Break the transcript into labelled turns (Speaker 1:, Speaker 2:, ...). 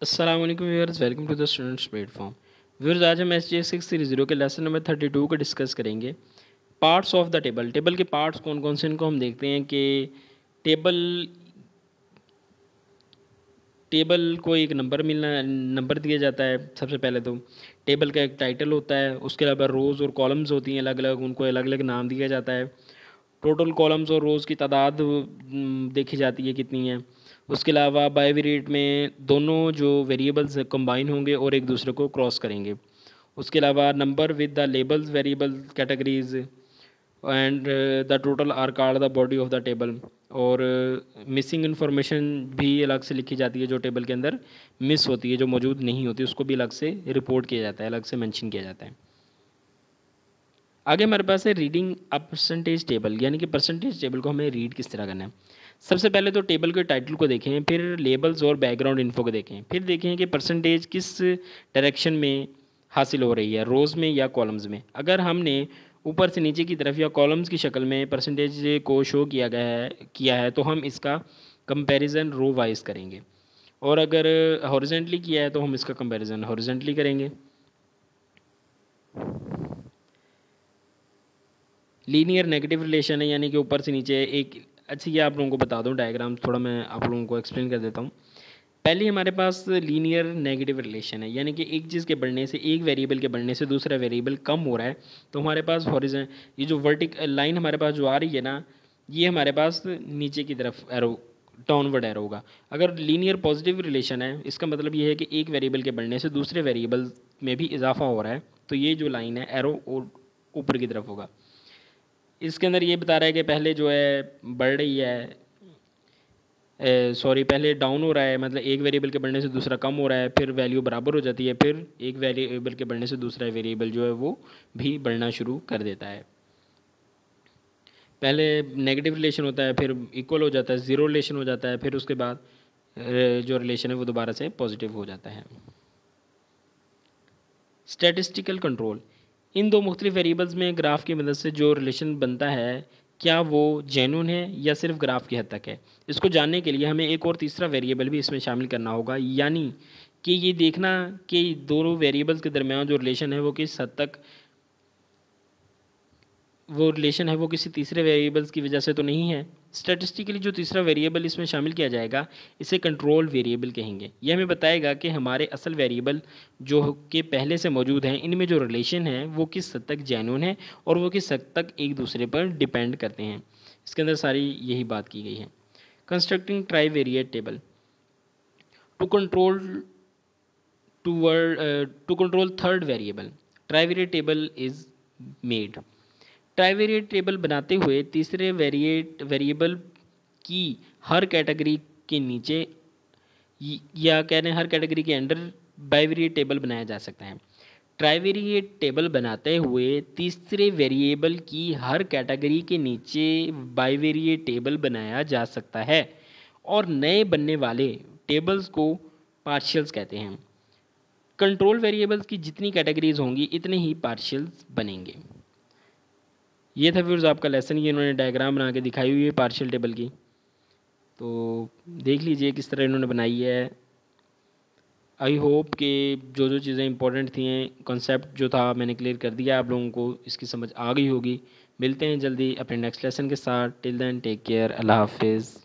Speaker 1: अस्सलाम वालेकुम viewers, welcome to the students platform. Viewers, आज हम एस जी 630 के लेसन नंबर 32 को डिस्कस करेंगे। Parts of the table. Table के पार्ट्स कौन कौन से, इनको हम देखते हैं कि टेबल टेबल को एक नंबर दिया जाता है। सबसे पहले तो टेबल का एक टाइटल होता है, उसके अलावा रोज़ और कॉलम्स होती हैं अलग अलग, उनको अलग अलग नाम दिया जाता है। टोटल कॉलम्स और रोज़ की तादाद देखी जाती है कितनी है। उसके अलावा बाइवेरिएट में दोनों जो वेरिएबल्स कंबाइन होंगे और एक दूसरे को क्रॉस करेंगे। उसके अलावा number with the labels variable categories and the total are card the body of the table. और मिसिंग इन्फॉर्मेशन भी अलग से लिखी जाती है, जो टेबल के अंदर मिस होती है, जो मौजूद नहीं होती, उसको भी अलग से रिपोर्ट किया जाता है, अलग से मेंशन किया जाता है। आगे हमारे पास है रीडिंग अ परसेंटेज टेबल, यानी कि परसेंटेज टेबल को हमें रीड किस तरह करना है। सबसे पहले तो टेबल के टाइटल को देखें, फिर लेबल्स और बैकग्राउंड इन्फो को देखें, फिर देखें कि परसेंटेज किस डायरेक्शन में हासिल हो रही है, रोज़ में या कॉलम्स में। अगर हमने ऊपर से नीचे की तरफ या कॉलम्स की शक्ल में परसेंटेज को शो किया है तो हम इसका कंपैरिजन रो वाइज करेंगे, और अगर हॉरिजेंटली किया है तो हम इसका कंपैरिजन हॉरिजेंटली करेंगे। लीनियर नेगेटिव रिलेशन है, यानी कि ऊपर से नीचे एक। अच्छा, ये आप लोगों को बता दूं, डायग्राम थोड़ा मैं आप लोगों को एक्सप्लेन कर देता हूँ। पहले हमारे पास लीनियर नेगेटिव रिलेशन है, यानी कि एक चीज़ के बढ़ने से, एक वेरिएबल के बढ़ने से दूसरा वेरिएबल कम हो रहा है, तो हमारे पास हॉरिजन, ये जो वर्टिक लाइन हमारे पास जो आ रही है ना, ये हमारे पास नीचे की तरफ एरो, डाउनवर्ड एरो होगा। अगर लीनियर पॉजिटिव रिलेशन है, इसका मतलब ये है कि एक वेरिएबल के बढ़ने से दूसरे वेरिएबल में भी इजाफा हो रहा है, तो ये जो लाइन है एरो ऊपर की तरफ होगा। इसके अंदर ये बता रहा है कि पहले जो है बढ़ रही है, सॉरी, पहले डाउन हो रहा है, मतलब एक वेरिएबल के बढ़ने से दूसरा कम हो रहा है, फिर वैल्यू बराबर हो जाती है, फिर एक वेरिएबल के बढ़ने से दूसरा वेरिएबल जो है वो भी बढ़ना शुरू कर देता है। पहले नेगेटिव रिलेशन होता है, फिर इक्वल हो जाता है, ज़ीरो रिलेशन हो जाता है, फिर उसके बाद जो रिलेशन है वो दोबारा से पॉजिटिव हो जाता है। Statistical control. इन दो मुख्तलिफ वेरिएबल्स में ग्राफ की मदद से जो रिलेशन बनता है, क्या वो जेन्युइन है या सिर्फ ग्राफ की हद तक है। इसको जानने के लिए हमें एक और तीसरा वेरिएबल भी इसमें शामिल करना होगा, यानी कि ये देखना कि दोनों वेरिएबल्स के दरमियान जो रिलेशन है वो किसी तीसरे वेरिएबल्स की वजह से तो नहीं है। स्टैटिस्टिकली जो तीसरा वेरिएबल इसमें शामिल किया जाएगा, इसे कंट्रोल वेरिएबल कहेंगे। यह हमें बताएगा कि हमारे असल वेरिएबल जो कि पहले से मौजूद हैं, इनमें जो रिलेशन है वो किस हद तक जेन्युइन है और वो किस हद तक एक दूसरे पर डिपेंड करते हैं। इसके अंदर सारी यही बात की गई है। Constructing trivariate table to control to control third variable, trivariate table is made. Trivariate table बनाते हुए तीसरे वेरिएबल की हर कैटेगरी के नीचे, या कह रहे हैं हर कैटेगरी के अंडर बाइवेरिएट टेबल बनाया जा सकता है। ट्राईवेरिएट टेबल बनाते हुए तीसरे वेरिएबल की हर कैटेगरी के नीचे बाइवेरिएट टेबल बनाया जा सकता है, और नए बनने वाले टेबल्स को पार्शियल्स कहते हैं। कंट्रोल वेरिएबल्स की जितनी कैटेगरीज होंगी इतने ही पार्शियल्स बनेंगे। ये था व्यूअर्स आपका लेसन, ये इन्होंने डायग्राम बना के दिखाई हुई है पार्शियल टेबल की, तो देख लीजिए किस तरह इन्होंने बनाई है। आई होप कि जो जो चीज़ें इंपॉर्टेंट थी, कॉन्सेप्ट जो था मैंने क्लियर कर दिया, आप लोगों को इसकी समझ आ गई होगी। मिलते हैं जल्दी अपने नेक्स्ट लेसन के साथ। टिल देन टेक केयर, अल्लाह हाफिज़।